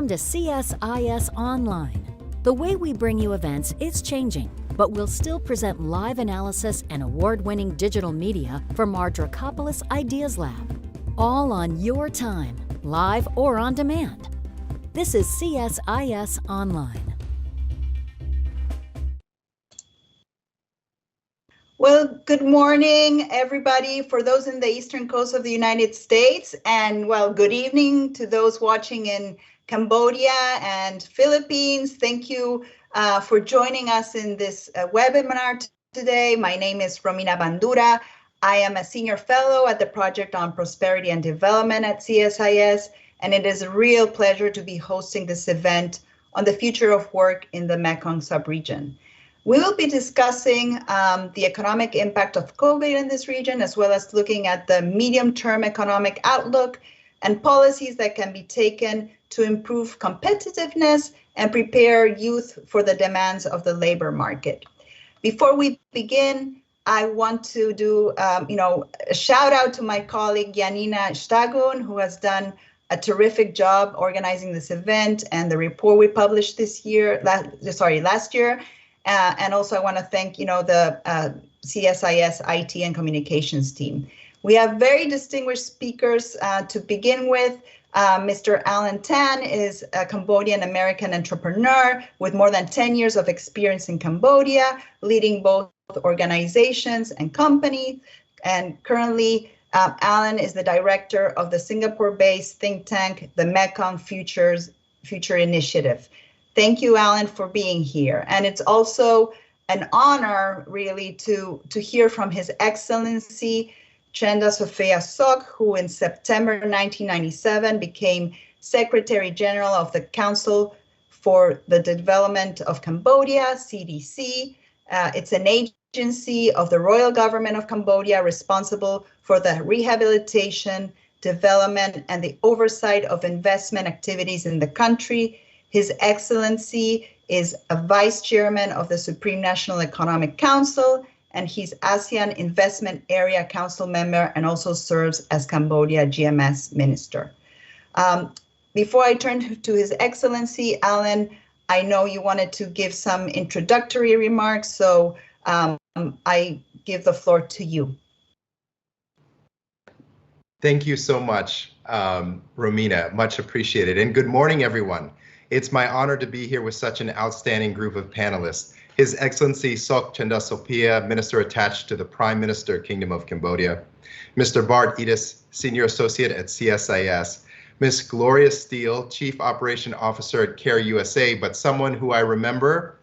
Welcome to CSIS Online. The way we bring you events is changing, but we'll still present live analysis and award-winning digital media from our Dracopolis Ideas Lab. All on your time, live or on demand. This is CSIS Online. Well, good morning, everybody, for those in the eastern coast of the United States, and well, good evening to those watching in Cambodia and Philippines. Thank you for joining us in this webinar today. My name is Romina Bandura. I am a senior fellow at the Project on Prosperity and Development at CSIS, and it is a real pleasure to be hosting this event on the future of work in the Mekong Subregion. We will be discussing the economic impact of COVID in this region, as well as looking at the medium-term economic outlook and policies that can be taken to improve competitiveness and prepare youth for the demands of the labor market. Before we begin, I want to do a shout out to my colleague Janina Stagun, who has done a terrific job organizing this event and the report we published last year. And also I want to thank, the CSIS IT and communications team. We have very distinguished speakers to begin with. Mr. Alan Tan is a Cambodian American entrepreneur with more than 10 years of experience in Cambodia, leading both organizations and companies. And currently, Alan is the director of the Singapore-based think tank, the Mekong Future Initiative. Thank you, Alan, for being here. And it's also an honor, really, to hear from His Excellency Chenda Sofia Sok, who in September 1997 became Secretary General of the Council for the Development of Cambodia, CDC. It's an agency of the Royal Government of Cambodia responsible for the rehabilitation, development, and the oversight of investment activities in the country. His Excellency is a Vice Chairman of the Supreme National Economic Council, and he's ASEAN Investment Area Council member and also serves as Cambodia GMS Minister. Before I turn to His Excellency, Alan, I know you wanted to give some introductory remarks, so I give the floor to you. Thank you so much, Romina, much appreciated. And good morning, everyone. It's my honor to be here with such an outstanding group of panelists. His Excellency Sok Chenda Sopia, Minister attached to the Prime Minister, Kingdom of Cambodia. Mr. Bart Edis, Senior Associate at CSIS. Ms. Gloria Steele, Chief Operation Officer at CARE USA, but someone who I remember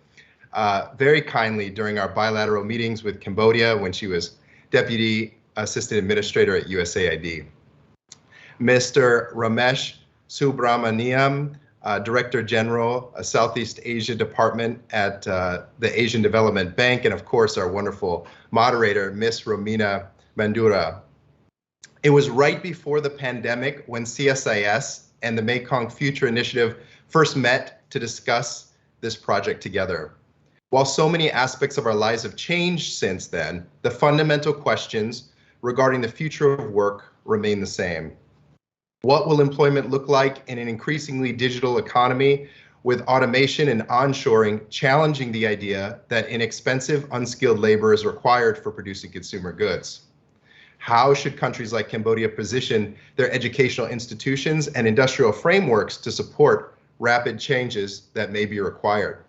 very kindly during our bilateral meetings with Cambodia when she was Deputy Assistant Administrator at USAID. Mr. Ramesh Subramaniam, Director General, Southeast Asia Department at the Asian Development Bank, and of course our wonderful moderator, Ms. Romina Bandura. It was right before the pandemic when CSIS and the Mekong Future Initiative first met to discuss this project together. While so many aspects of our lives have changed since then, the fundamental questions regarding the future of work remain the same. What will employment look like in an increasingly digital economy with automation and onshoring challenging the idea that inexpensive, unskilled labor is required for producing consumer goods? How should countries like Cambodia position their educational institutions and industrial frameworks to support rapid changes that may be required?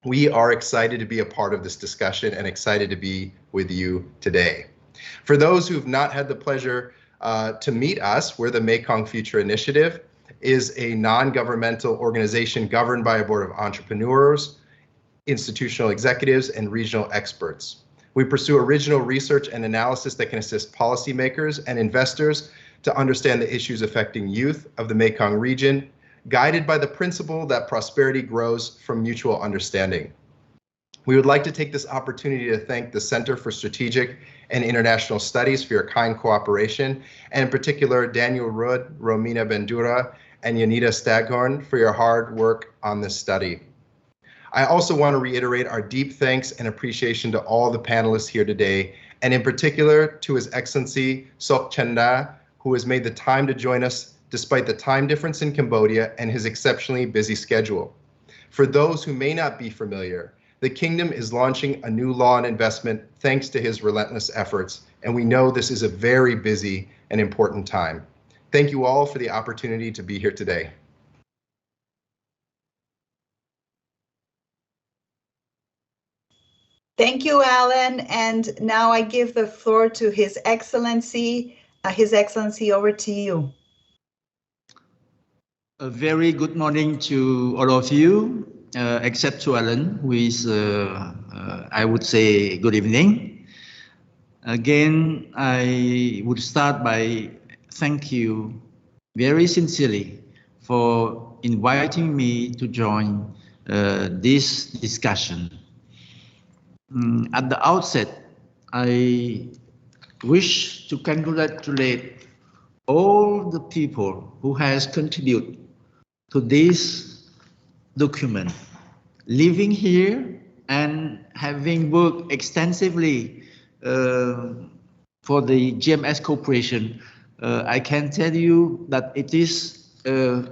We are excited to be a part of this discussion and excited to be with you today. For those who've not had the pleasure to meet us, we're the Mekong Future Initiative, is a non-governmental organization governed by a board of entrepreneurs, institutional executives, and regional experts. We pursue original research and analysis that can assist policymakers and investors to understand the issues affecting youth of the Mekong region, guided by the principle that prosperity grows from mutual understanding. We would like to take this opportunity to thank the Center for Strategic and International Studies for your kind cooperation, and in particular, Daniel Rudd, Romina Bandura, and Yanita Staghorn for your hard work on this study. I also want to reiterate our deep thanks and appreciation to all the panelists here today, and in particular to His Excellency Sok Chenda, who has made the time to join us despite the time difference in Cambodia and his exceptionally busy schedule. For those who may not be familiar, the Kingdom is launching a new law and investment thanks to his relentless efforts, and we know this is a very busy and important time. Thank you all for the opportunity to be here today. Thank you, Alan. And now I give the floor to His Excellency. His Excellency, over to you. A very good morning to all of you, except to Alan, who is, I would say, good evening. Again, I would start by thank you very sincerely for inviting me to join this discussion. At the outset, I wish to congratulate all the people who has contributed to this document, living here and having worked extensively for the GMS Corporation. I can tell you that it is a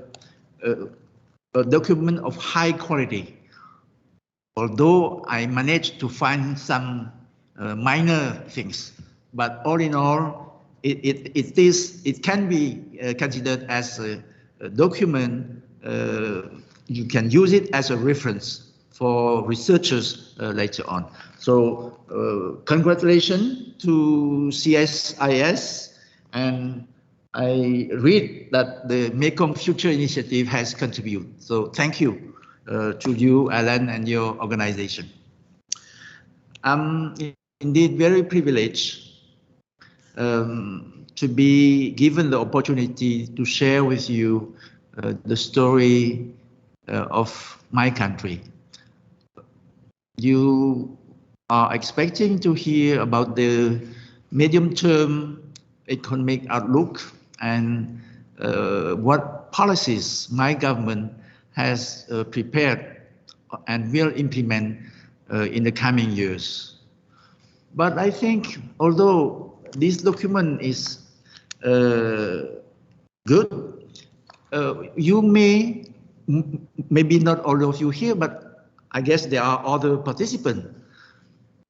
document of high quality. Although I managed to find some minor things, but all in all, it can be considered as a document. You can use it as a reference for researchers later on. So congratulations to CSIS, and I read that the Mekong Future Initiative has contributed. So thank you to you, Alan, and your organization. I'm indeed very privileged to be given the opportunity to share with you the story of my country. You are expecting to hear about the medium-term economic outlook and what policies my government has prepared and will implement in the coming years. But I think although this document is good, you maybe not all of you here, but I guess there are other participants.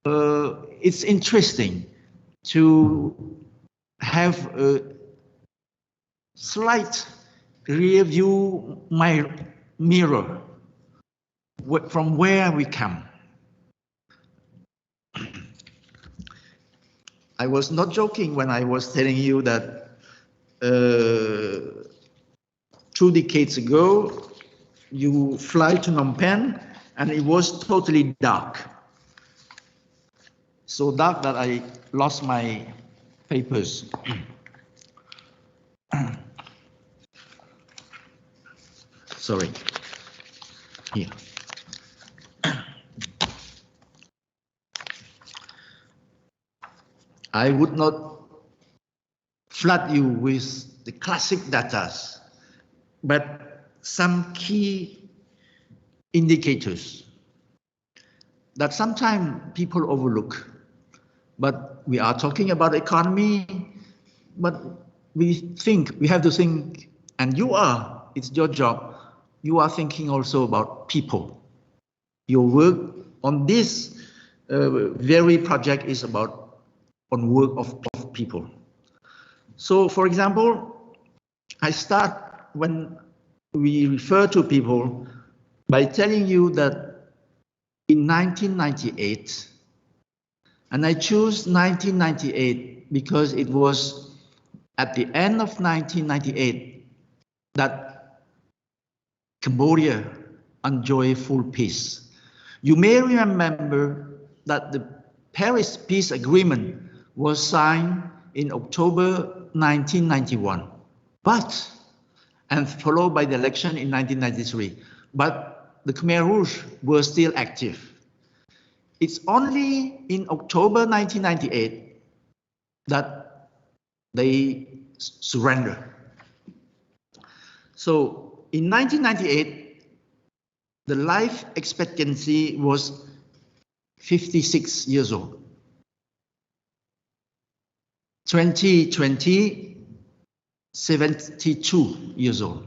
It's interesting to have a slight rear view mirror from where we come. I was not joking when I was telling you that 2 decades ago, you fly to Phnom Penh and it was totally dark. So dark that I lost my papers. Sorry. Here. I would not flood you with the classic data, but some key indicators that sometimes people overlook. But we are talking about economy, but we have to think, and it's your job, you are thinking also about people. Your work on this very project is about on work of people. So, for example, I start when we refer to people by telling you that in 1998, and I choose 1998 because it was at the end of 1998 that Cambodia enjoyed full peace. You may remember that the Paris Peace Agreement was signed in October 1991, and followed by the election in 1993. But the Khmer Rouge were still active. It's only in October 1998 that they surrendered. So in 1998, the life expectancy was 56 years old. 2020, 72 years old.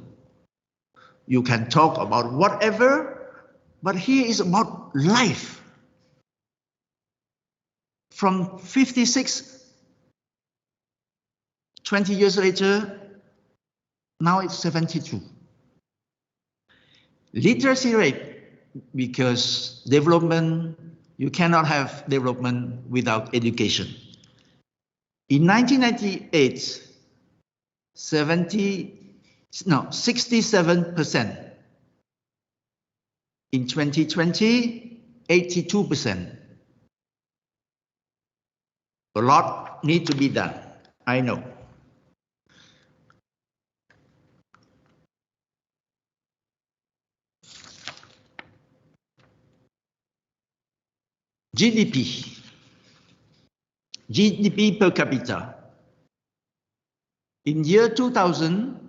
You can talk about whatever, but here is about life. From 56, 20 years later, now it's 72. Literacy rate, because development, you cannot have development without education. In 1998, 67%. In 2020, 82%. A lot need to be done, I know. GDP per capita. In year 2000,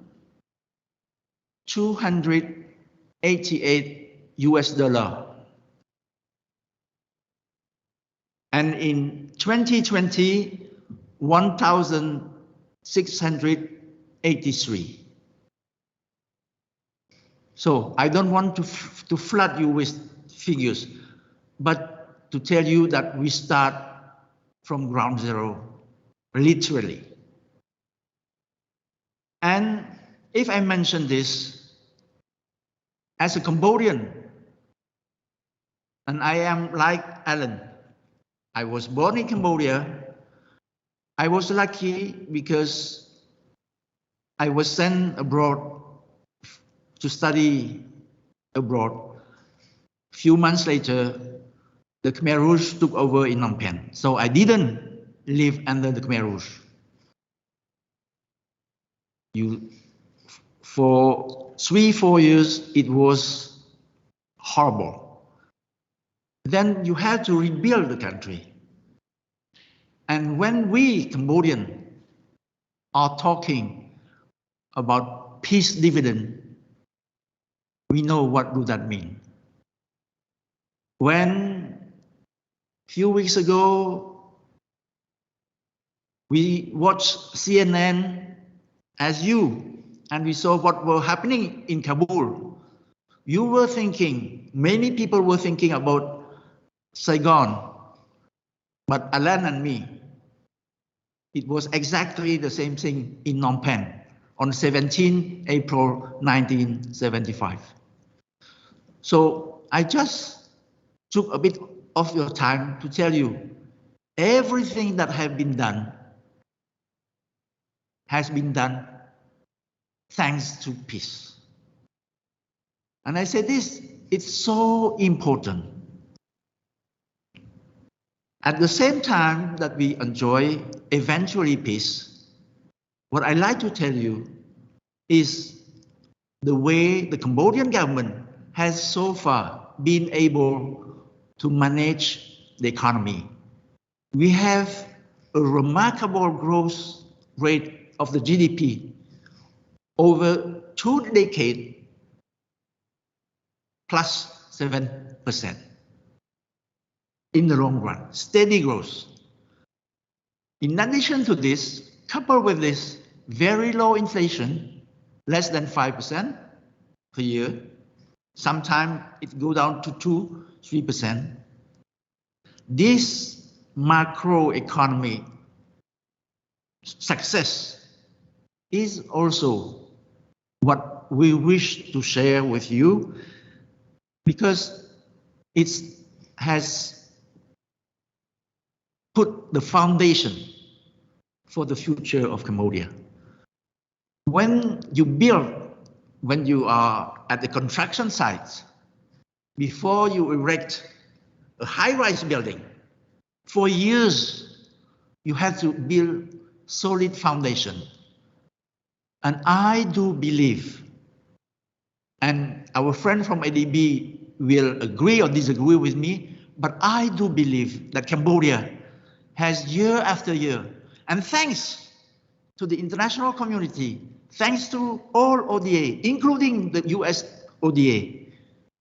$288. And in 2020, 1,683. So I don't want to flood you with figures, but to tell you that we start from ground zero, literally. And if I mention this, as a Cambodian, and I am like Alan, I was born in Cambodia. I was lucky because I was sent abroad to study abroad. A few months later, the Khmer Rouge took over in Phnom Penh. So I didn't live under the Khmer Rouge. For 3-4 years, it was horrible. Then you have to rebuild the country. And when we Cambodians are talking about peace dividend, we know what does that mean. When a few weeks ago, we watched CNN as you, and we saw what was happening in Kabul. You were thinking, many people were thinking about Saigon, but Alan and me, it was exactly the same thing in Phnom Penh on 17 April 1975. So I just took a bit of your time to tell you everything that has been done thanks to peace. And I say this, it's so important. At the same time that we enjoy eventually peace, what I like to tell you is the way the Cambodian government has so far been able to manage the economy. We have a remarkable growth rate of the GDP over 2 decades, plus 7%. In the long run, steady growth. In addition to this, coupled with this very low inflation, less than 5% per year, sometimes it goes down to 2-3%. This macroeconomic success is also what we wish to share with you, because it has put the foundation for the future of Cambodia. When you are at the construction site, before you erect a high-rise building, for years you have to build solid foundation. And I do believe, and our friend from ADB will agree or disagree with me, but I do believe that Cambodia has year after year, and thanks to the international community, thanks to all ODA, including the US ODA,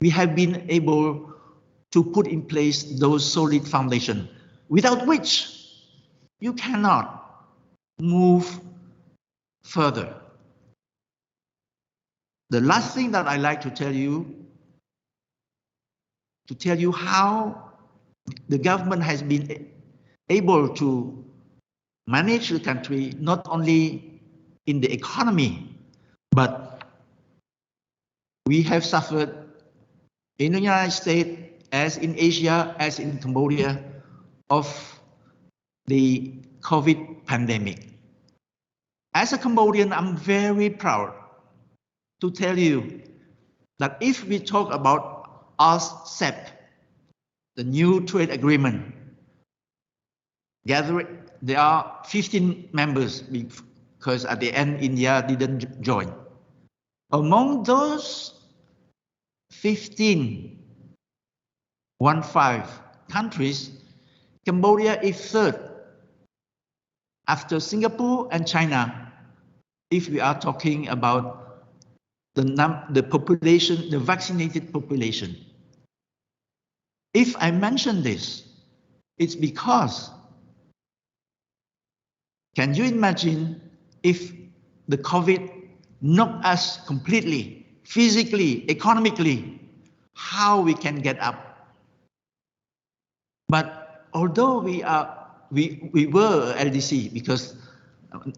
we have been able to put in place those solid foundations, without which you cannot move further. the last thing that I like to tell you how the government has been able to manage the country, not only in the economy, but we have suffered in the United States, as in Asia, as in Cambodia, of the COVID pandemic. As a Cambodian, I'm very proud to tell you that if we talk about RCEP, the new trade agreement, there are 15 members because at the end India didn't join. Among those 15 countries, Cambodia is third after Singapore and China, if we are talking about the population, the vaccinated population. If I mention this, it's because, can you imagine if the COVID knocked us completely, physically, economically, how we can get up? But although we were LDC, because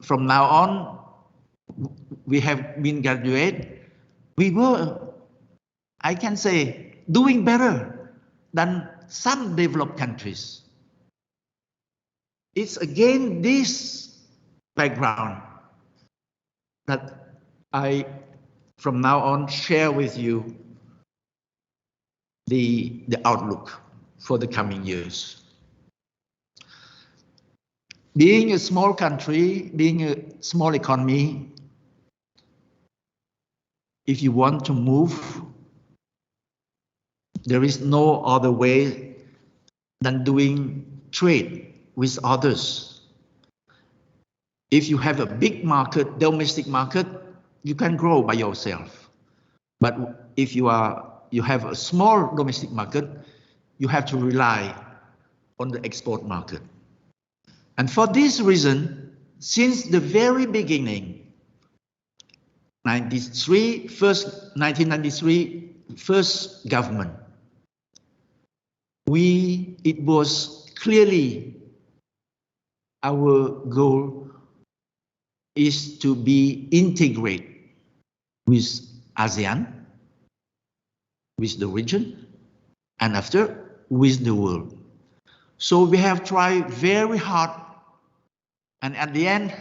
from now on, we have been graduate, we were, I can say, doing better than some developed countries. It's again this background that I, from now on, share with you the outlook for the coming years. Being a small country, being a small economy, if you want to move, there is no other way than doing trade with others. If you have a big market, domestic market, you can grow by yourself. But if you have a small domestic market, you have to rely on the export market. And for this reason, since the very beginning, 1993, first government, it was clearly our goal is to be integrated with ASEAN, with the region, and after with the world. So we have tried very hard, and at the end,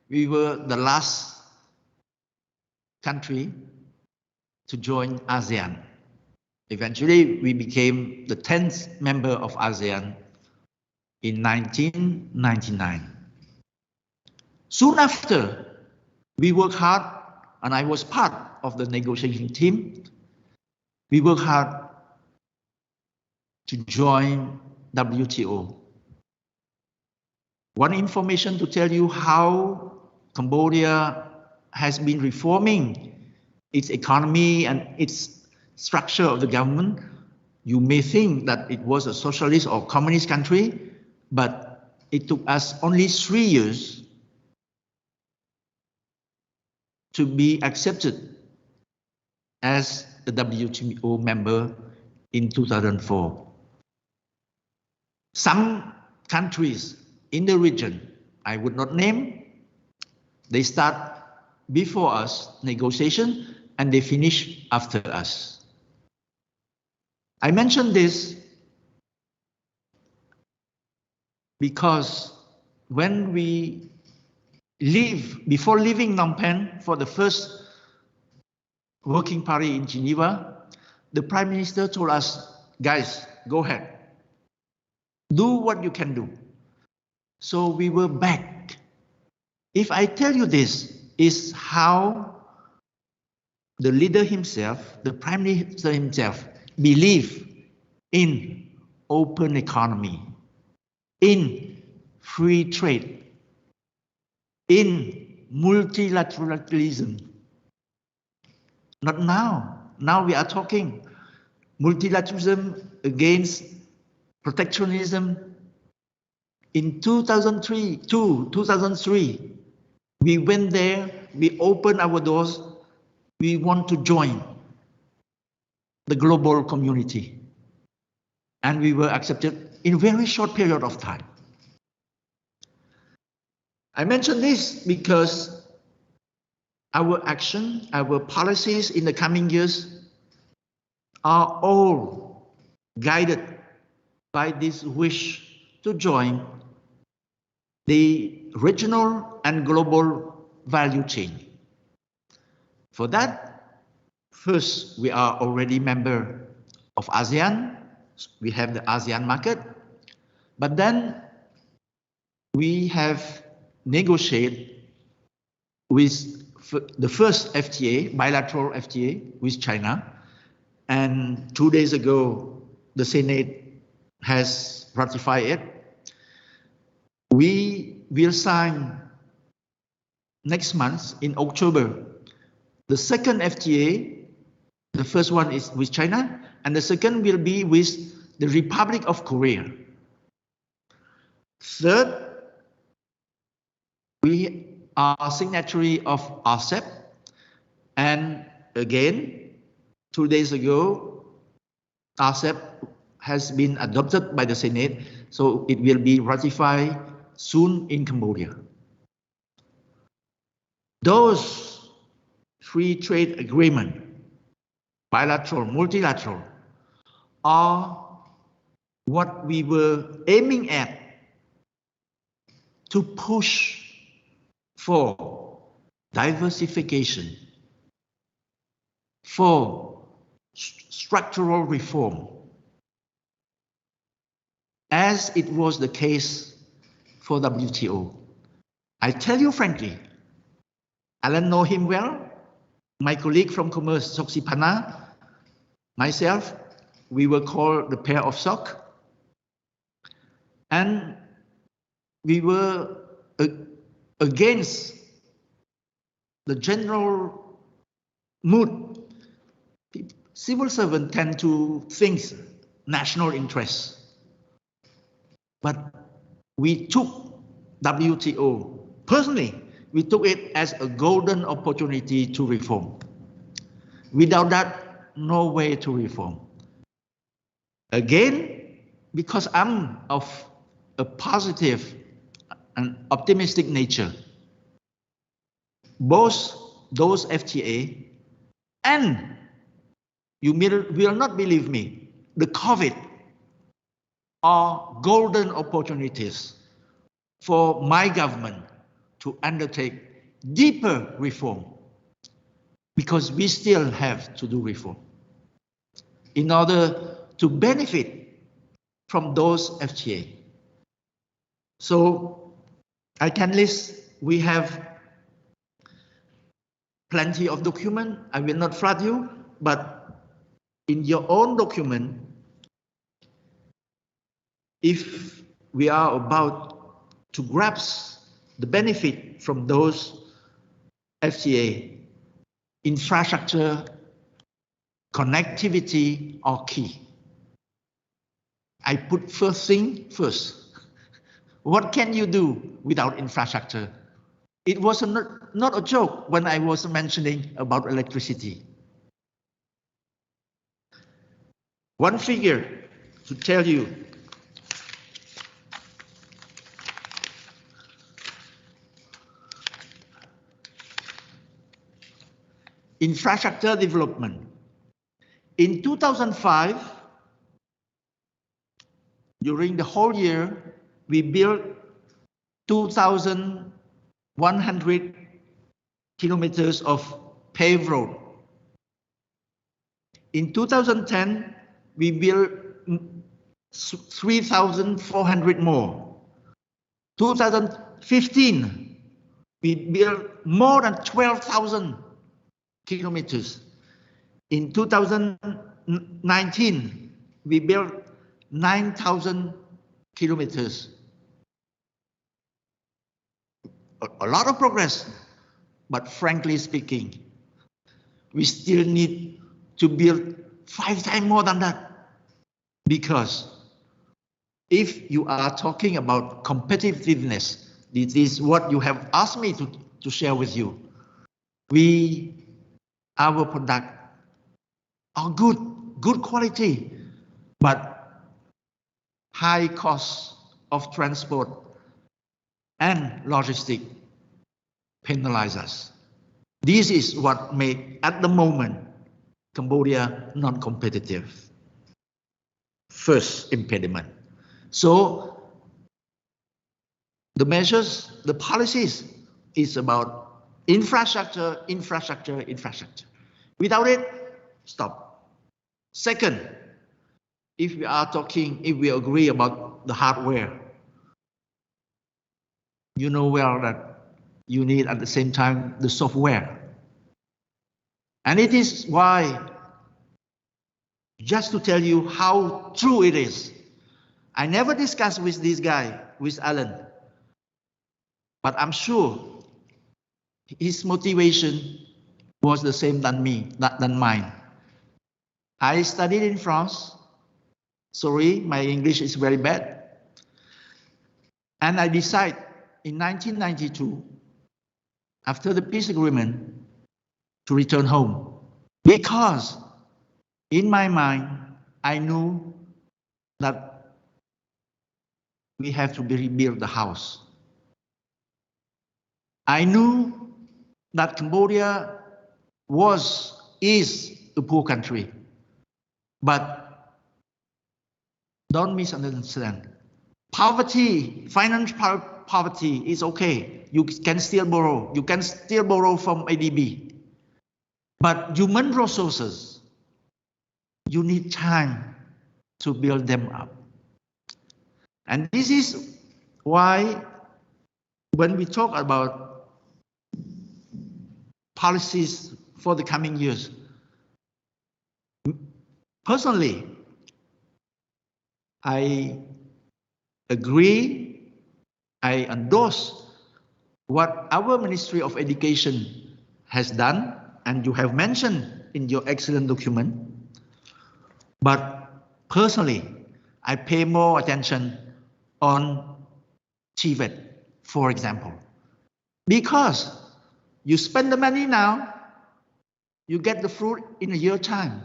we were the last country to join ASEAN. Eventually, we became the 10th member of ASEAN in 1999. Soon after, we worked hard, and I was part of the negotiation team. We worked hard to join WTO. One information to tell you how Cambodia has been reforming its economy and its structure of the government. You may think that it was a socialist or communist country, but it took us only 3 years to be accepted as a WTO member in 2004. Some countries in the region, I would not name, they start before us negotiation and they finish after us. I mention this because when we before leaving Phnom Penh for the first working party in Geneva, the Prime Minister told us, guys, go ahead, do what you can do. So we were back. If I tell you this, is how the leader himself, the Prime Minister himself, believe in open economy, in free trade, in multilateralism. Not now. Now we are talking multilateralism against protectionism. In 2003, we went there, we opened our doors we want to join the global community, and we were accepted in a very short period of time. I mention this because our action, our policies in the coming years are all guided by this wish to join the regional and global value chain. For that, first, we are already member of ASEAN. We have the ASEAN market, but then we have negotiated with the first FTA, bilateral FTA with China. And 2 days ago, the Senate has ratified it. We will sign next month in October the second FTA. The first one is with China, and the second will be with the Republic of Korea. Third, we are signatory of RCEP, and again, 2 days ago, RCEP has been adopted by the Senate, so it will be ratified soon in Cambodia. Those free trade agreements, bilateral, multilateral, are what we were aiming at to push for diversification, for structural reform, as it was the case for WTO. I tell you frankly, Alan know him well, my colleague from Commerce, Soksipana, myself, we were called the pair of sock, and we were against the general mood. Civil servants tend to think national interests, but we took WTO, personally, we took it as a golden opportunity to reform. Without that, no way to reform. Again, because I'm of a positive and optimistic nature, both those FTA and, you will not believe me, the COVID are golden opportunities for my government to undertake deeper reform, because we still have to do reform in order to benefit from those FTA. So I can list, we have plenty of documents. I will not flood you, but in your own document, if we are about to grasp the benefit from those FTA, infrastructure, connectivity are key. I put first thing first. What can you do without infrastructure? It was not a joke when I was mentioning about electricity. One figure to tell you. Infrastructure development. In 2005, during the whole year, we built 2,100 kilometers of paved road. In 2010, we built 3,400 more. 2015, we built more than 12,000 kilometers. In 2019, we built 9,000 kilometers. A lot of progress, but frankly speaking, we still need to build 5 times more than that. Because if you are talking about competitiveness, this is what you have asked me to share with you. We our product are good quality, but high cost of transport and logistic penalize us. This is what make, at the moment, Cambodia non-competitive. First impediment. So the measures, the policies is about infrastructure. Without it, stop. Second, if we agree about the hardware, you know well that you need at the same time the software. And it is why, just to tell you how true it is, I never discussed with this guy, with Alan, but I'm sure his motivation was the same than mine. I studied in France. Sorry, my English is very bad. And I decided in 1992, after the peace agreement, to return home. Because in my mind, I knew that we have to rebuild the house. I knew that Cambodia is a poor country, but don't misunderstand. Poverty, financial poverty is okay. You can still borrow. You can still borrow from ADB. But human resources, you need time to build them up. And this is why when we talk about policies for the coming years, personally, I agree, I endorse what our Ministry of Education has done, and you have mentioned in your excellent document. But personally, I pay more attention on TVET, for example, because you spend the money now, you get the fruit in a year's time.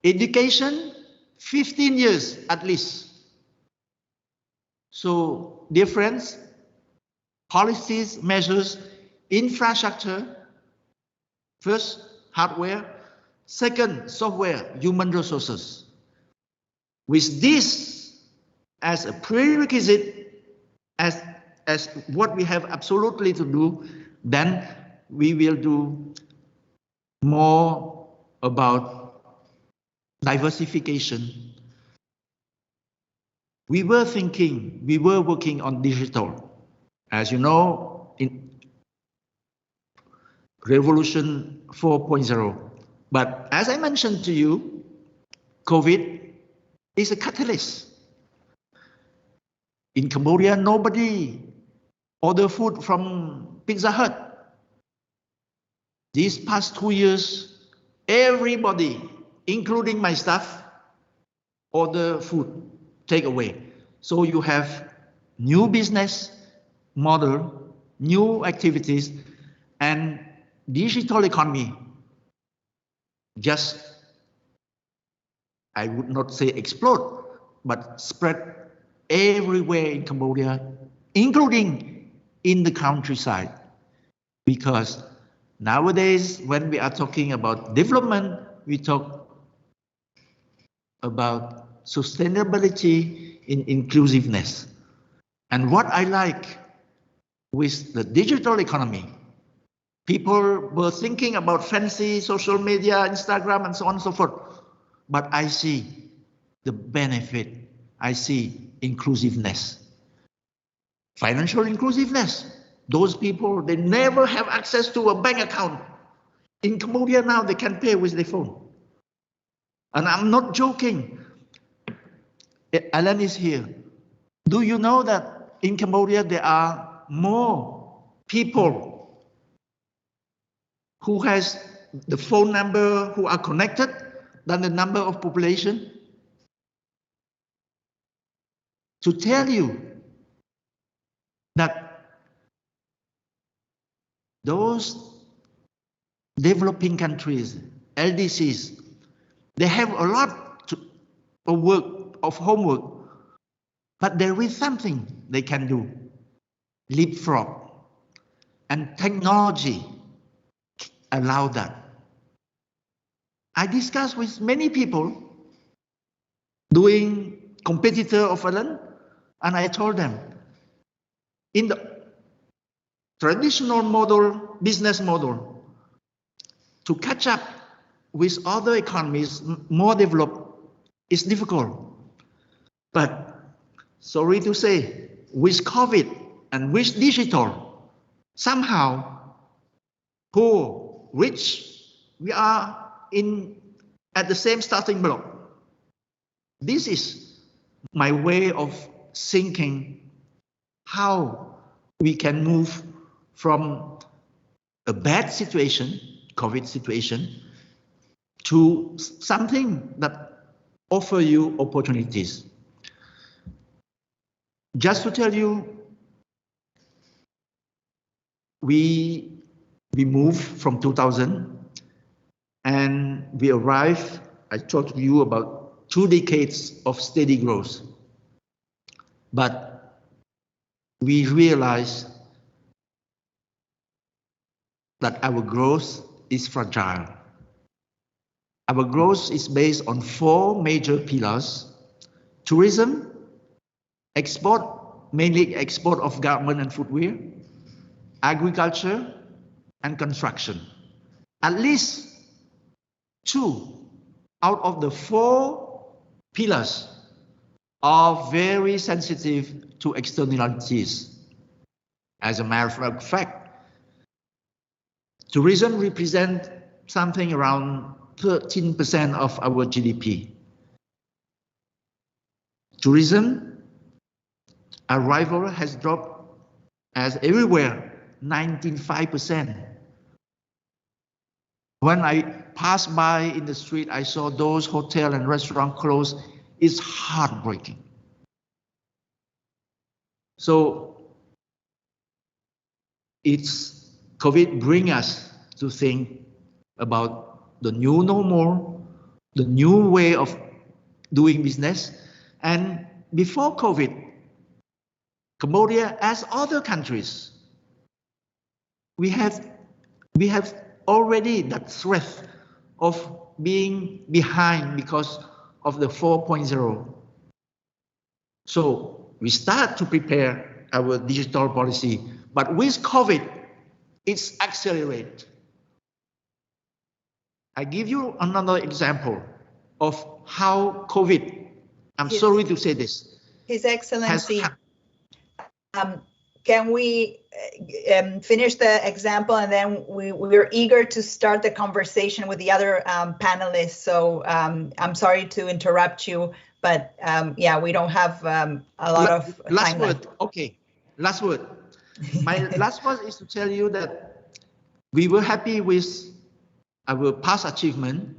Education, 15 years at least. So dear friends, policies, measures, infrastructure, first, hardware, second, software, human resources. With this as a prerequisite, as what we have absolutely to do, then we will do more about diversification. We were working on digital. As you know, in Revolution 4.0. But as I mentioned to you, COVID is a catalyst. In Cambodia, nobody order food from Pizza Hut. These past 2 years, everybody, including my staff, order food, take away. So you have new business model, new activities, and digital economy. Just, I would not say explode, but spread everywhere in Cambodia, including in the countryside. Because nowadays, when we are talking about development, we talk about sustainability in inclusiveness. And what I like with the digital economy, people were thinking about fancy social media, Instagram, and so on and so forth. But I see the benefit. I see inclusiveness. Financial inclusiveness. Those people, they never have access to a bank account. In Cambodia now, they can pay with their phone. And I'm not joking. Alan is here. Do you know that in Cambodia, there are more people who has the phone number, who are connected, than the number of population? To tell you that those developing countries, LDCs, they have a lot of work, of homework, but there is something they can do, leapfrog, and technology allow that. I discussed with many people doing competitor of Ireland, and I told them, in the traditional model, business model, to catch up with other economies more developed is difficult. But sorry to say, with COVID and with digital, somehow poor, rich, we are at the same starting block. This is my way of thinking how we can move from a bad situation, COVID situation, to something that offer you opportunities. Just to tell you, we moved from 2000 and we arrived, I told you about 2 decades of steady growth. But we realized that our growth is fragile. Our growth is based on 4 major pillars: tourism, export, mainly export of garment and footwear, agriculture, and construction. At least 2 out of the 4 pillars are very sensitive to externalities. As a matter of fact, tourism represents something around 13% of our GDP. Tourism arrival has dropped as everywhere, 95%. When I passed by in the street, I saw those hotel and restaurant closed. It's heartbreaking. So it's COVID bring us to think about the new normal, the new way of doing business. And before COVID, Cambodia, as other countries, we have already that threat of being behind because of the 4.0. So we start to prepare our digital policy, but with COVID, it's accelerated. I give you another example of how COVID, I'm sorry to say this. His Excellency, can we finish the example, and then we're eager to start the conversation with the other panelists. So I'm sorry to interrupt you, but yeah, we don't have a lot of last time word. left. Okay, last word. My last word is to tell you that we were happy with our past achievement,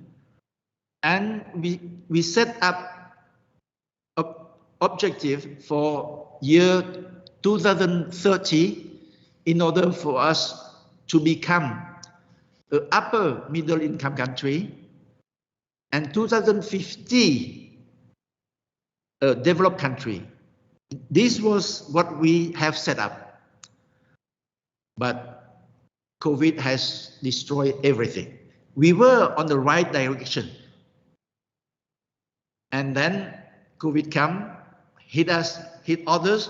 and we set up an objective for year 2030 in order for us to become an upper middle income country, and 2050 a developed country. This was what we have set up, but COVID has destroyed everything. We were on the right direction, and then COVID come, hit us, hit others,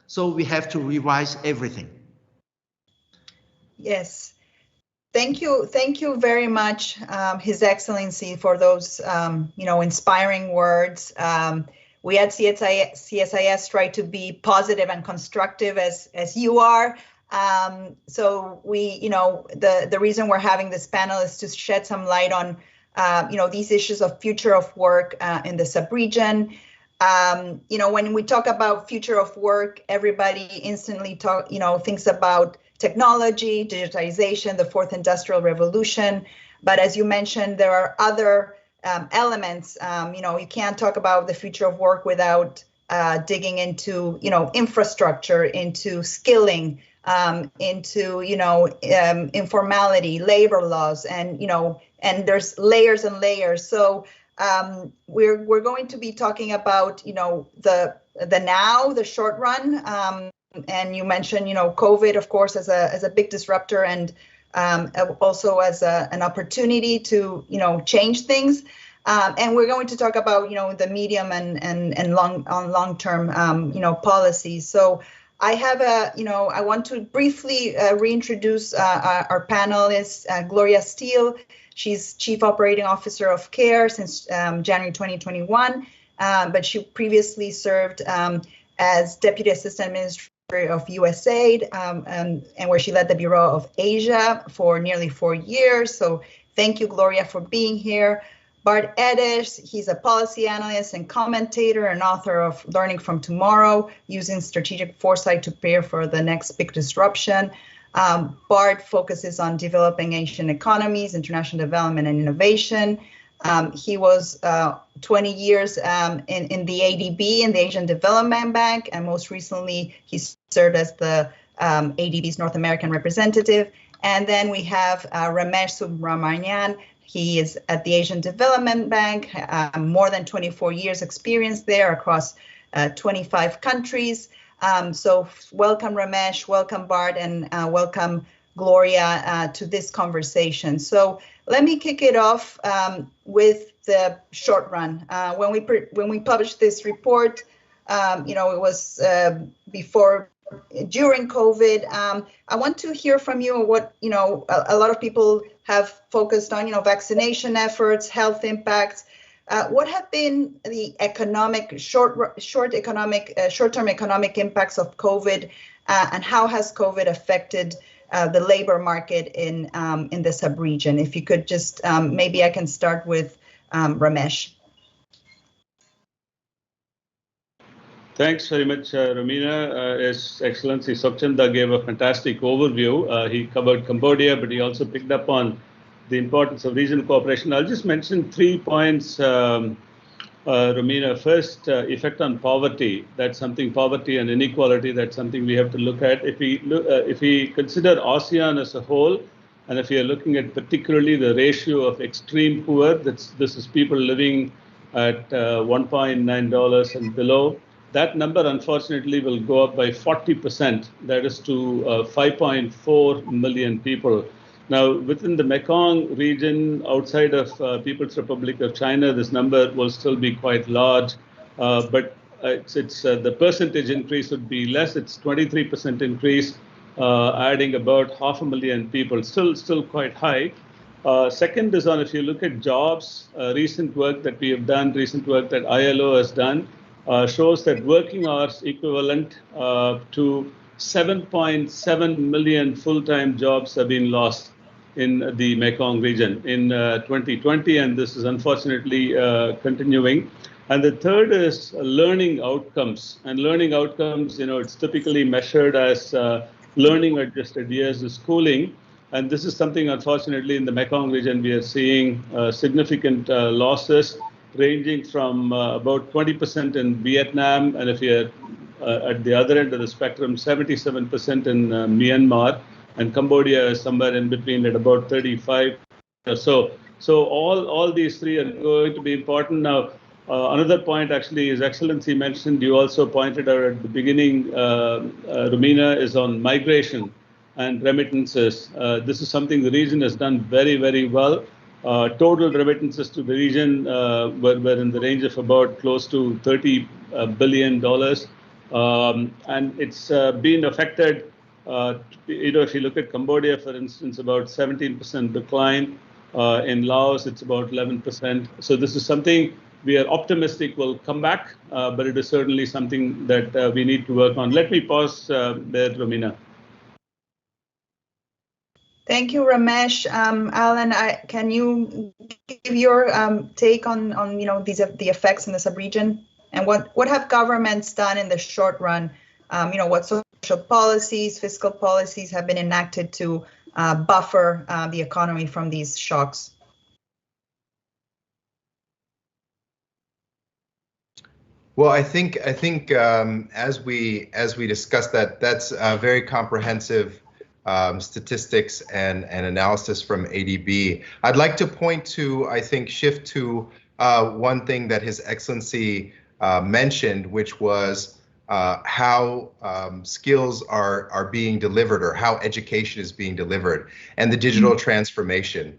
so we have to revise everything. Yes, thank you very much, His Excellency, for those inspiring words. We at CSIS try to be positive and constructive as you are. So we, the reason we're having this panel is to shed some light on, these issues of future of work in the sub-region. When we talk about future of work, everybody instantly thinks about technology, digitization, the fourth industrial revolution. But as you mentioned, there are other elements. You can't talk about the future of work without digging into, infrastructure, into skilling, into, informality, labor laws, and, and there's layers and layers. So we're going to be talking about, the now, the short run. And you mentioned, COVID, of course, as a big disruptor, and also as an opportunity to, change things. And we're going to talk about, the medium and long-term, policies. So I have I want to briefly reintroduce our panelist, Gloria Steele. She's Chief Operating Officer of CARE since January 2021, but she previously served as Deputy Assistant Administrator of USAID, and where she led the Bureau of Asia for nearly 4 years. So thank you, Gloria, for being here. Bart Edish, he's a policy analyst and commentator and author of Learning from Tomorrow, Using Strategic Foresight to Prepare for the Next Big Disruption. Bart focuses on developing Asian economies, international development, and innovation. He was 20 years in the ADB, in the Asian Development Bank, and most recently he served as the ADB's North American representative. And then we have Ramesh Subramanian. He is at the Asian Development Bank, more than 24 years experience there across 25 countries. So welcome, Ramesh, welcome, Bart, and welcome, Gloria, to this conversation. So let me kick it off with the short run. When we published this report, it was during COVID. I want to hear from you what, a lot of people have focused on, vaccination efforts, health impacts. What have been the short-term economic impacts of COVID, and how has COVID affected the labor market in the sub-region? If you could just, maybe I can start with Ramesh. Thanks very much, Romina. His Excellency Sokchanda gave a fantastic overview. He covered Cambodia, but he also picked up on the importance of regional cooperation. I'll just mention 3 points, Romina. First, effect on poverty. That's something, poverty and inequality, that's something we have to look at. If we consider ASEAN as a whole, and if we are looking at particularly the ratio of extreme poor, this is people living at $1.9 and below, that number, unfortunately, will go up by 40%. That is to 5.4 million people. Now, within the Mekong region, outside of People's Republic of China, this number will still be quite large, but the percentage increase would be less. It's 23% increase, adding about 500,000 people. Still quite high. Second is on, if you look at jobs, recent work that we have done, recent work that ILO has done, shows that working hours equivalent to 7.7 million full-time jobs have been lost in the Mekong region in 2020, and this is unfortunately continuing. And the third is learning outcomes. And learning outcomes, it's typically measured as learning adjusted years of schooling. And this is something, unfortunately, in the Mekong region, we are seeing significant losses, ranging from about 20% in Vietnam, and if you're at the other end of the spectrum, 77% in Myanmar, and Cambodia is somewhere in between at about 35. So all these three are going to be important. Now, another point, actually, His Excellency mentioned, you also pointed out at the beginning, Romina, is on migration and remittances. This is something the region has done very, very well. Total remittances to the region were in the range of about close to $30 billion. And it's been affected, if you look at Cambodia, for instance, about 17% decline. In Laos, it's about 11%. So this is something we are optimistic will come back, but it is certainly something that we need to work on. Let me pause there, Romina. Thank you, Ramesh. Alan, can you give your take on the effects in the sub-region, and what have governments done in the short run? What social policies, fiscal policies have been enacted to buffer the economy from these shocks? Well, I think as we discussed that's very comprehensive statistics and analysis from ADB. I'd like to point to, I think, shift to one thing that His Excellency mentioned, which was how skills are being delivered, or how education is being delivered, and the digital transformation.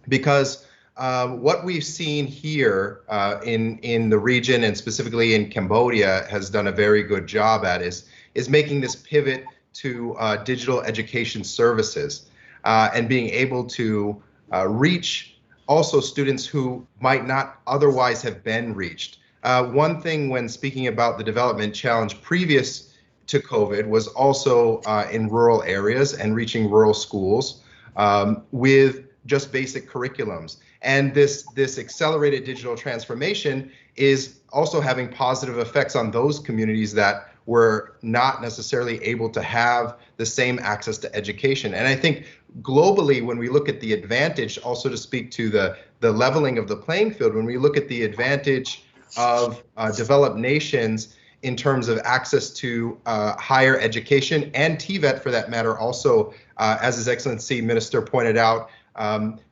Because what we've seen here in the region, and specifically in Cambodia, has done a very good job at is making this pivot to digital education services and being able to reach also students who might not otherwise have been reached. One thing when speaking about the development challenge previous to COVID was also in rural areas and reaching rural schools with just basic curriculums. And this accelerated digital transformation is also having positive effects on those communities that were not necessarily able to have the same access to education. And I think globally, when we look at the advantage, also to speak to the leveling of the playing field, when we look at the advantage of developed nations in terms of access to higher education, and TVET for that matter, also, as His Excellency Minister pointed out,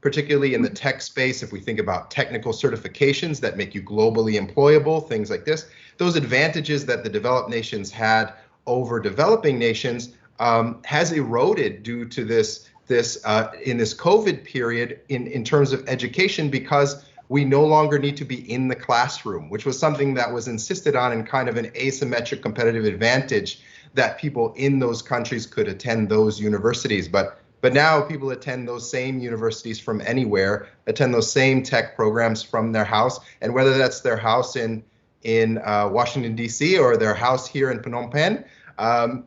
particularly in the tech space, if we think about technical certifications that make you globally employable, things like this, those advantages that the developed nations had over developing nations has eroded due to this in this COVID period in terms of education, because we no longer need to be in the classroom, which was something that was insisted on in kind of an asymmetric competitive advantage, that people in those countries could attend those universities. But now people attend those same universities from anywhere, attend those same tech programs from their house, and whether that's their house in Washington, D.C. or their house here in Phnom Penh,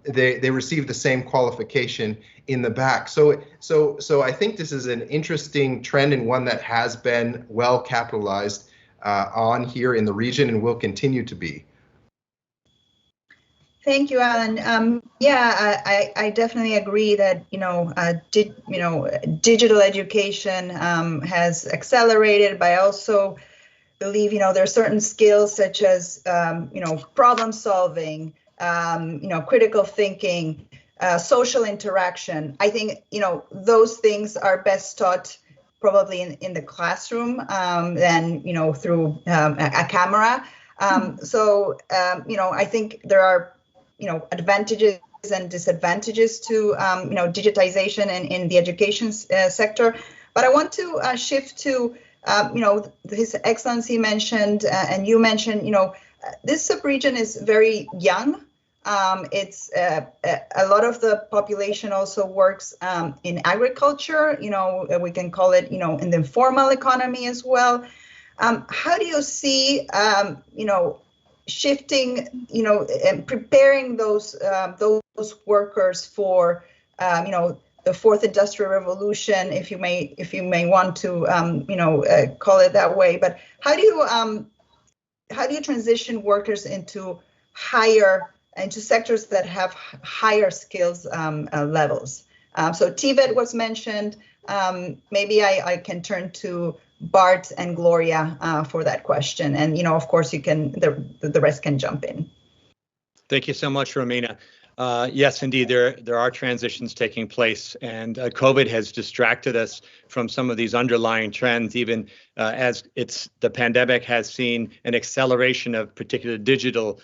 they receive the same qualification in the back. So I think this is an interesting trend, and one that has been well capitalized on here in the region and will continue to be. Thank you, Alan. Yeah, I definitely agree that digital education has accelerated, but I also believe there are certain skills such as problem solving, critical thinking, social interaction. I think those things are best taught probably in the classroom than through a camera. I think there are advantages and disadvantages to digitization in the education sector. But I want to shift to His Excellency mentioned and you mentioned this subregion is very young. It's a lot of the population also works in agriculture. We can call it in the informal economy as well. How do you see shifting, and preparing those workers for, the fourth industrial revolution, if you may want to, call it that way. But how do you transition workers into sectors that have higher skills levels? So TVET was mentioned. Maybe I can turn to Bart and Gloria for that question, and of course you can. The rest can jump in. Thank you so much, Romina. Yes, indeed, there are transitions taking place, and COVID has distracted us from some of these underlying trends, even as the pandemic has seen an acceleration of particular digital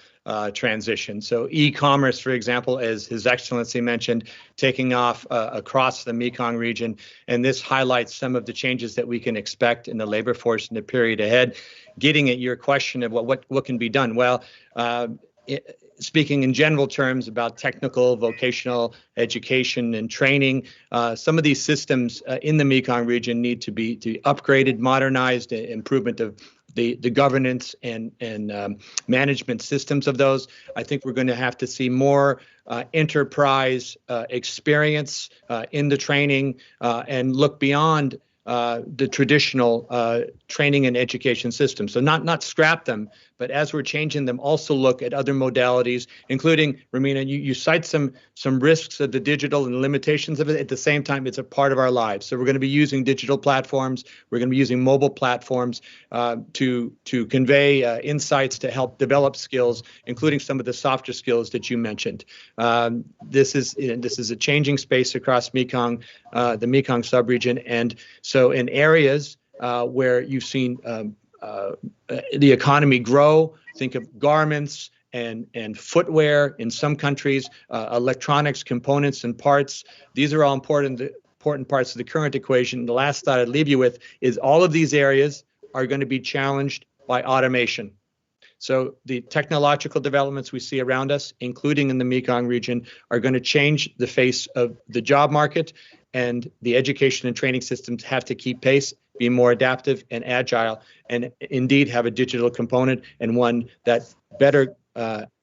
transition. So e-commerce, for example, as His Excellency mentioned, taking off across the Mekong region, and this highlights some of the changes that we can expect in the labor force in the period ahead. Getting at your question of what can be done, well, speaking in general terms about technical, vocational education and training, some of these systems in the Mekong region need to be upgraded, modernized, improvement of the governance and management systems of those. I think we're going to have to see more enterprise experience in the training and look beyond the traditional training and education system. So not scrap them, but as we're changing them, also look at other modalities, including, Romina, you cite some risks of the digital and limitations of it. At the same time, it's a part of our lives. So we're going to be using digital platforms. We're going to be using mobile platforms to convey insights to help develop skills, including some of the softer skills that you mentioned. This is a changing space across Mekong, the Mekong subregion, and so in areas where you've seen the economy grow, think of garments and footwear in some countries, electronics, components, and parts. These are all important parts of the current equation. The last thought I'd leave you with is all of these areas are going to be challenged by automation. So the technological developments we see around us, including in the Mekong region, are going to change the face of the job market, and the education and training systems have to keep pace, be more adaptive and agile, and indeed have a digital component, and one that better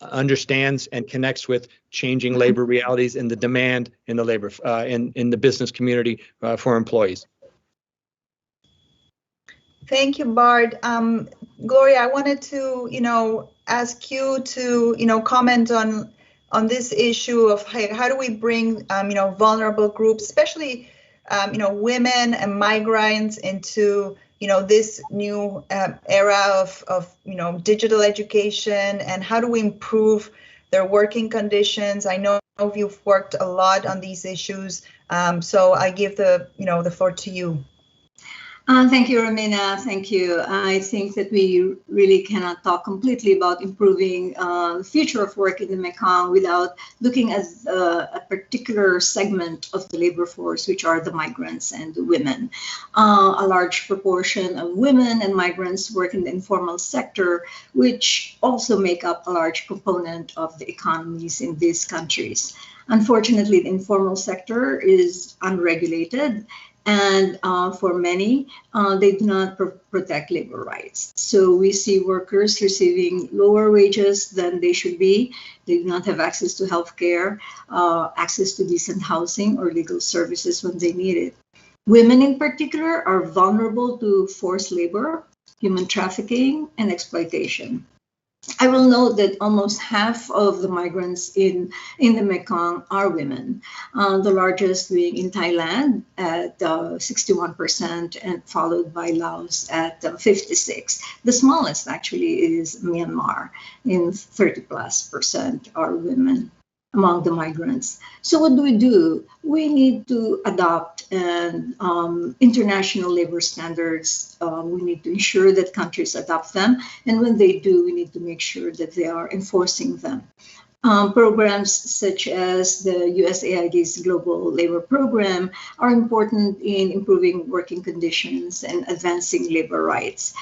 understands and connects with changing labor realities and the demand in the labor in the business community for employees. Thank you, Bart. Gloria, I wanted to, ask you to, comment on this issue of how do we bring, vulnerable groups, especially, women and migrants into, this new era of digital education, and how do we improve their working conditions? I know you've worked a lot on these issues, so I give the floor to you. Thank you, Romina. Thank you. I think that we really cannot talk completely about improving the future of work in the Mekong without looking at a particular segment of the labor force, which are the migrants and the women. A large proportion of women and migrants work in the informal sector, which also make up a large component of the economies in these countries. Unfortunately, the informal sector is unregulated, and for many, they do not protect labor rights. So we see workers receiving lower wages than they should be. They do not have access to health care, access to decent housing or legal services when they need it. Women in particular are vulnerable to forced labor, human trafficking, and exploitation. I will note that almost half of the migrants in the Mekong are women, the largest being in Thailand at 61% and followed by Laos at 56%. The smallest actually is Myanmar, in 30+% are women among the migrants. So what do? We need to adopt international labor standards. We need to ensure that countries adopt them. And when they do, we need to make sure that they are enforcing them. Programs such as the USAID's Global Labor Program are important in improving working conditions and advancing labor rights.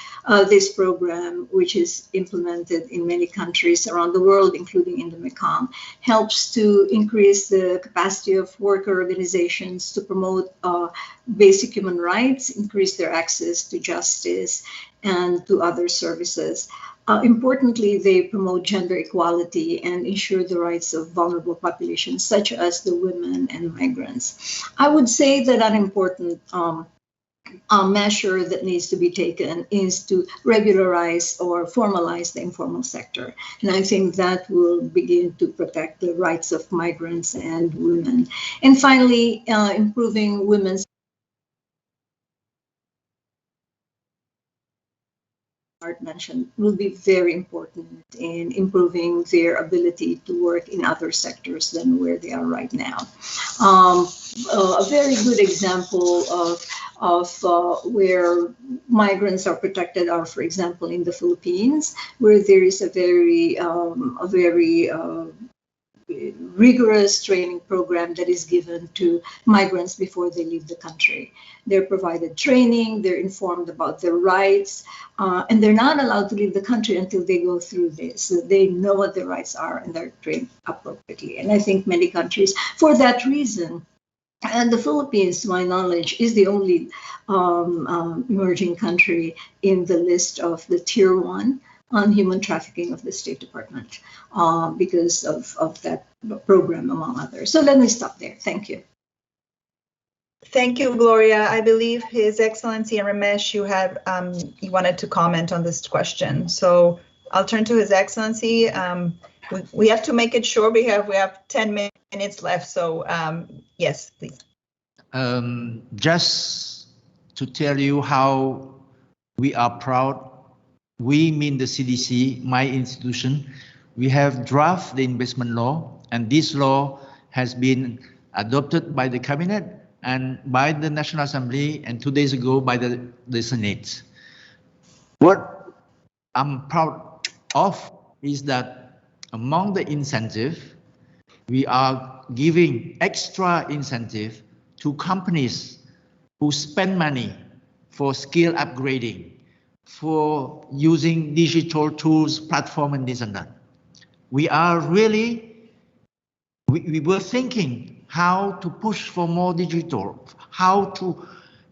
This program, which is implemented in many countries around the world, including in the Mekong, helps to increase the capacity of worker organizations to promote basic human rights, increase their access to justice and to other services. Importantly, they promote gender equality and ensure the rights of vulnerable populations, such as the women and migrants. I would say that an important measure that needs to be taken is to regularize or formalize the informal sector. And I think that will begin to protect the rights of migrants and women. And finally, improving women's mentioned will be very important in improving their ability to work in other sectors than where they are right now. A very good example of where migrants are protected are, for example, in the Philippines, where there is a very rigorous training program that is given to migrants before they leave the country. They're provided training, they're informed about their rights, and they're not allowed to leave the country until they go through this. So they know what their rights are and they're trained appropriately. And I think many countries, for that reason, and the Philippines, to my knowledge, is the only emerging country in the list of the Tier 1 on human trafficking of the State Department because of that program, among others. So let me stop there. Thank you. Thank you, Gloria. I believe His Excellency and Ramesh, you wanted to comment on this question. So I'll turn to His Excellency. We have to make it short. We have 10 minutes left. So yes, please. Just to tell you how we are proud, we mean the CDC, my institution, we have drafted the investment law, and this law has been adopted by the cabinet and by the National Assembly, and 2 days ago by the Senate. What I'm proud of is that among the incentive, we are giving extra incentive to companies who spend money for skill upgrading, for using digital tools, platform, and this and that. We are really, we were thinking how to push for more digital, how to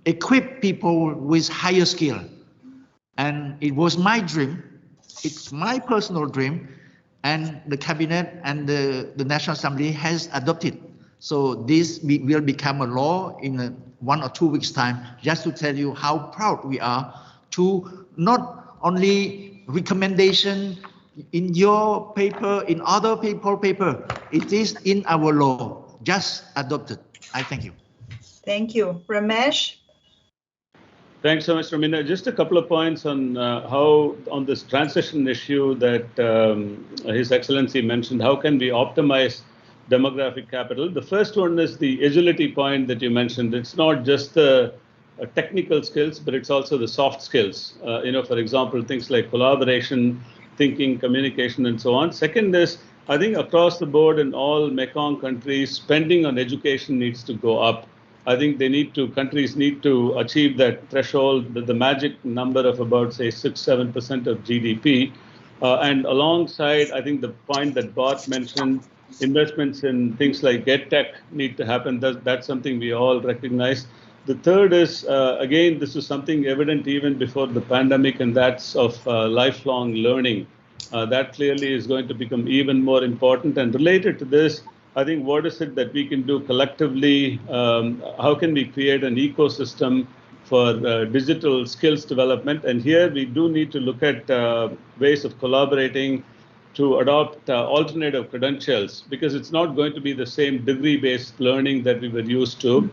equip people with higher skill. And it was my dream, it's my personal dream, and the cabinet and the National Assembly has adopted. So this will become a law in 1 or 2 weeks' time, just to tell you how proud we are to not only recommendation in your paper, in other people's paper, it is in our law, just adopted. I thank you. Thank you. Ramesh? Thanks so much, Romina. Just a couple of points on how, on this transition issue that His Excellency mentioned, how can we optimize demographic capital? The first one is the agility point that you mentioned. It's not just the technical skills, but it's also the soft skills. For example, things like collaboration, thinking, communication, and so on. Second is, I think across the board in all Mekong countries, spending on education needs to go up. I think countries need to achieve that threshold, the magic number of about, say, 6-7% of GDP. And alongside, I think the point that Bart mentioned, investments in things like EdTech need to happen. That's something we all recognize. The third is, again, this is something evident even before the pandemic, and that's of lifelong learning. That clearly is going to become even more important. And related to this, I think what is it that we can do collectively? How can we create an ecosystem for digital skills development? And here we do need to look at ways of collaborating to adopt alternative credentials, because it's not going to be the same degree-based learning that we were used to.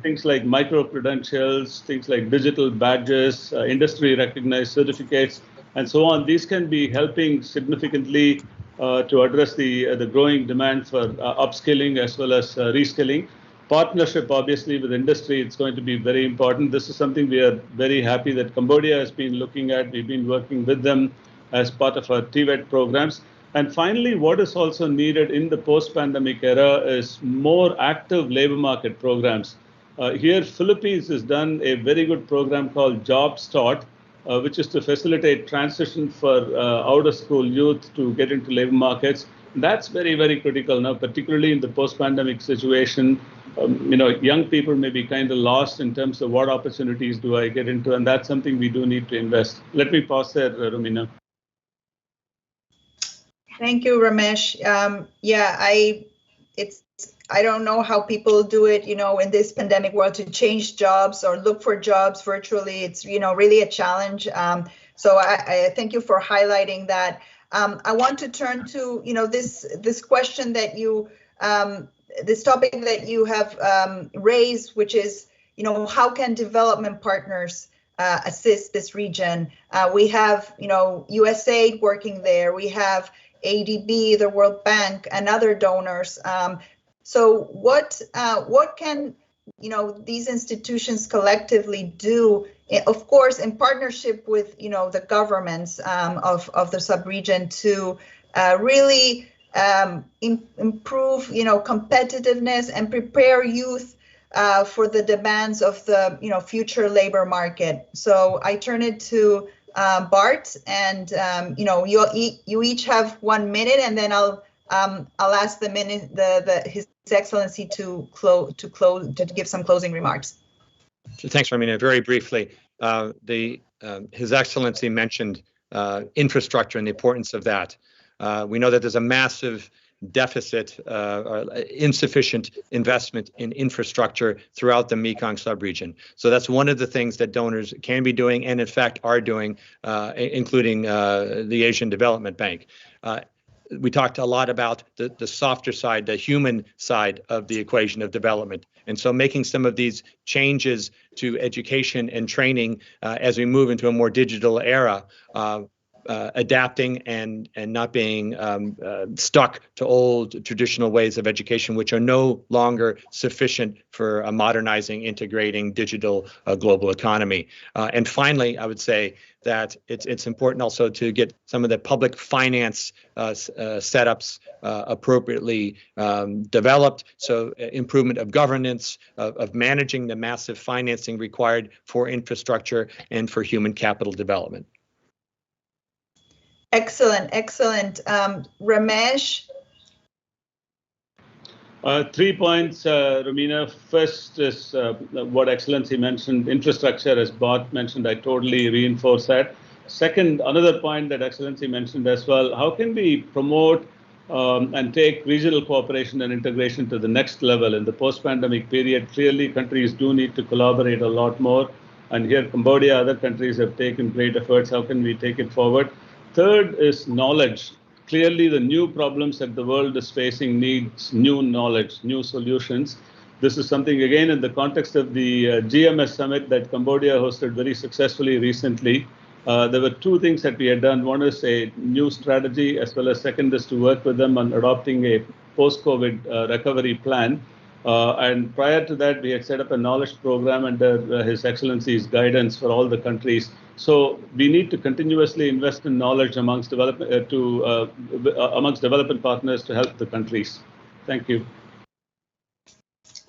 Things like micro-credentials, things like digital badges, industry-recognized certificates, and so on. These can be helping significantly to address the growing demand for upskilling as well as reskilling. Partnership, obviously, with industry, it's going to be very important. This is something we are very happy that Cambodia has been looking at. We've been working with them as part of our TVET programs. And finally, what is also needed in the post-pandemic era is more active labor market programs. Here, Philippines has done a very good program called Job Start, which is to facilitate transition for out-of-school youth to get into labor markets. That's very, very critical now, particularly in the post-pandemic situation. Young people may be kind of lost in terms of what opportunities do I get into, and that's something we do need to invest. Let me pause there, Romina. Thank you, Ramesh. I don't know how people do it, in this pandemic world, to change jobs or look for jobs virtually. It's, really a challenge. So I thank you for highlighting that. I want to turn to, this question that you, this topic that you have raised, which is, how can development partners assist this region? We have, USAID working there. We have ADB, the World Bank, and other donors. So what can these institutions collectively do? Of course, in partnership with the governments of the sub-region to really improve competitiveness and prepare youth for the demands of the future labor market. So I turn it to Bart, and you each have 1 minute, and then I'll ask His Excellency to give some closing remarks. Thanks, Romina. Very briefly, His Excellency mentioned infrastructure and the importance of that. We know that there's a massive deficit or insufficient investment in infrastructure throughout the Mekong subregion. So that's one of the things that donors can be doing, and in fact are doing, including the Asian Development Bank. We talked a lot about the softer side, the human side of the equation of development. And so making some of these changes to education and training as we move into a more digital era, adapting and not being stuck to old traditional ways of education, which are no longer sufficient for a modernizing, integrating digital global economy. And finally, I would say that it's important also to get some of the public finance setups appropriately developed. So improvement of governance, of managing the massive financing required for infrastructure and for human capital development. Excellent, excellent. Ramesh? 3 points, Romina. First is what Excellency mentioned, infrastructure, as Bart mentioned, I totally reinforce that. Second, another point that Excellency mentioned as well, how can we promote and take regional cooperation and integration to the next level in the post-pandemic period? Clearly, countries do need to collaborate a lot more. And here, Cambodia, other countries have taken great efforts. How can we take it forward? Third is knowledge. Clearly, the new problems that the world is facing needs new knowledge, new solutions. This is something, again, in the context of the GMS summit that Cambodia hosted very successfully recently. There were two things that we had done. One is a new strategy, as well as second is to work with them on adopting a post-COVID recovery plan. And prior to that, we had set up a knowledge program under His Excellency's guidance for all the countries. So we need to continuously invest in knowledge amongst development partners to help the countries. Thank you.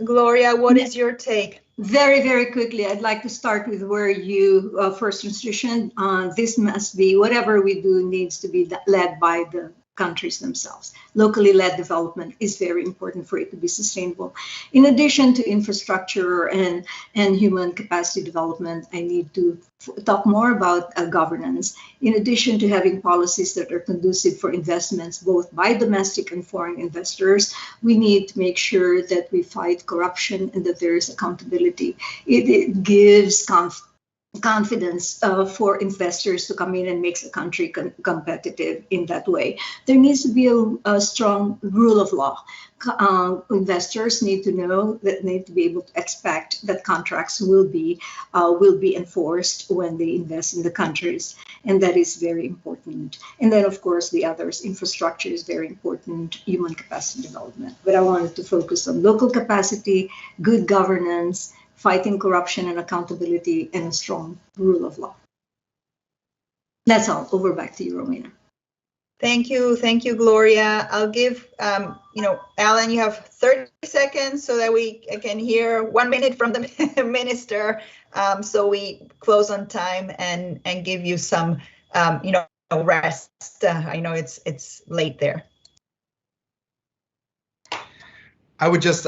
Gloria, what is your take? Very, very quickly, I'd like to start with where you first institution. This must be, whatever we do needs to be led by the countries themselves. Locally led development is very important for it to be sustainable. In addition to infrastructure and human capacity development, I need to talk more about governance. In addition to having policies that are conducive for investments, both by domestic and foreign investors, we need to make sure that we fight corruption and that there is accountability. It gives confidence for investors to come in and makes a country competitive in that way. There needs to be a strong rule of law. Investors need to know that need to be able to expect that contracts will be enforced when they invest in the countries, and that is very important. And then, of course, the others, infrastructure is very important, human capacity development. But I wanted to focus on local capacity, good governance, fighting corruption and accountability, and a strong rule of law. That's all. Over back to you, Romina. Thank you, Gloria. I'll give, Alan, you have 30 seconds so that we can hear 1 minute from the minister, so we close on time and give you some, rest. I know it's late there. I would just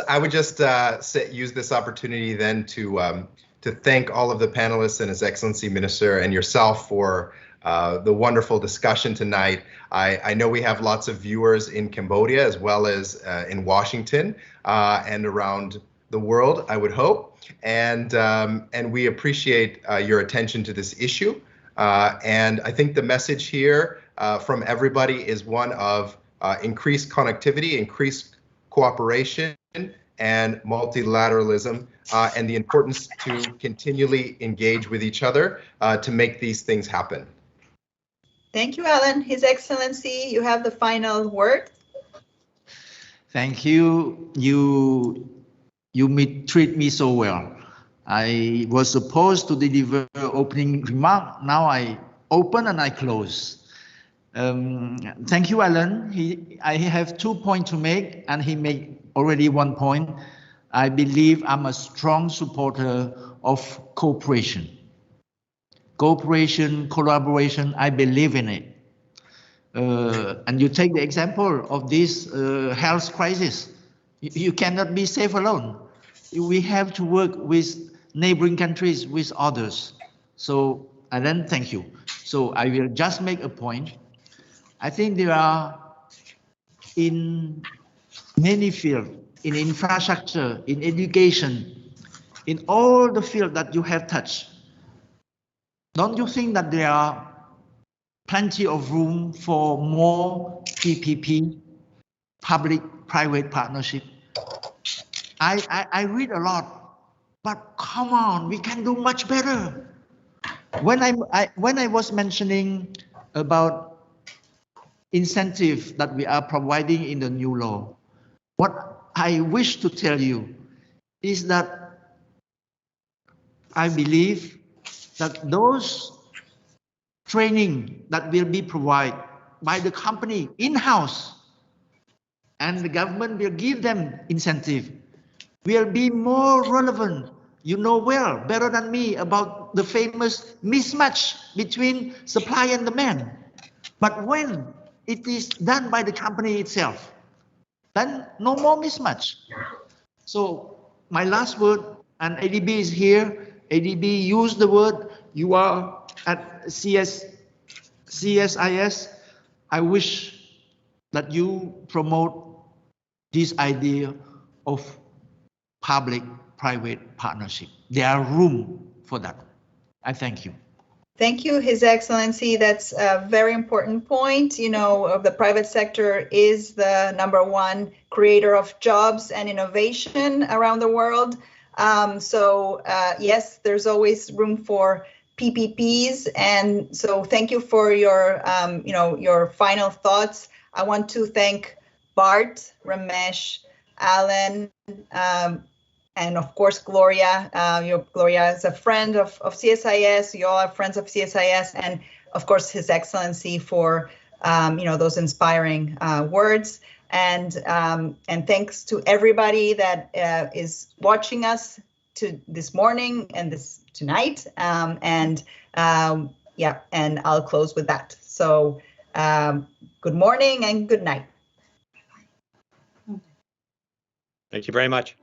use this opportunity then to thank all of the panelists and His Excellency Minister and yourself for the wonderful discussion tonight. I know we have lots of viewers in Cambodia as well as in Washington and around the world, I would hope. And we appreciate your attention to this issue. And I think the message here from everybody is one of increased connectivity, increased cooperation and multilateralism, and the importance to continually engage with each other to make these things happen. Thank you, Alan. His Excellency, you have the final word. Thank you. You treat me so well. I was supposed to deliver opening remark. Now I open and I close. Thank you, Alan. I have 2 points to make, and he made already 1 point. I believe I'm a strong supporter of cooperation. Cooperation, collaboration, I believe in it. And you take the example of this health crisis. You cannot be safe alone. We have to work with neighboring countries, with others. So, Alan, thank you. So I will just make a point. I think there are in many fields, in infrastructure, in education, in all the fields that you have touched. Don't you think that there are plenty of room for more PPP, public-private partnership? I read a lot, but come on, we can do much better. When I was mentioning about incentive that we are providing in the new law, what I wish to tell you is that I believe that those training that will be provided by the company in-house and the government will give them incentive will be more relevant. You know well, better than me, about the famous mismatch between supply and demand. But when it is done by the company itself, then no more mismatch. So my last word, and ADB is here, ADB used the word, you are at CSIS. I wish that you promote this idea of public-private partnership. There are room for that. I thank you. Thank you, His Excellency. That's a very important point. You know, the private sector is the #1 creator of jobs and innovation around the world. Yes, there's always room for PPPs. And so thank you for your, your final thoughts. I want to thank Bart, Ramesh, Alan, and of course, Gloria. Gloria is a friend of CSIS. You all are friends of CSIS, and of course, His Excellency for those inspiring words. And thanks to everybody that is watching us this morning and tonight. And I'll close with that. So good morning and good night. Thank you very much.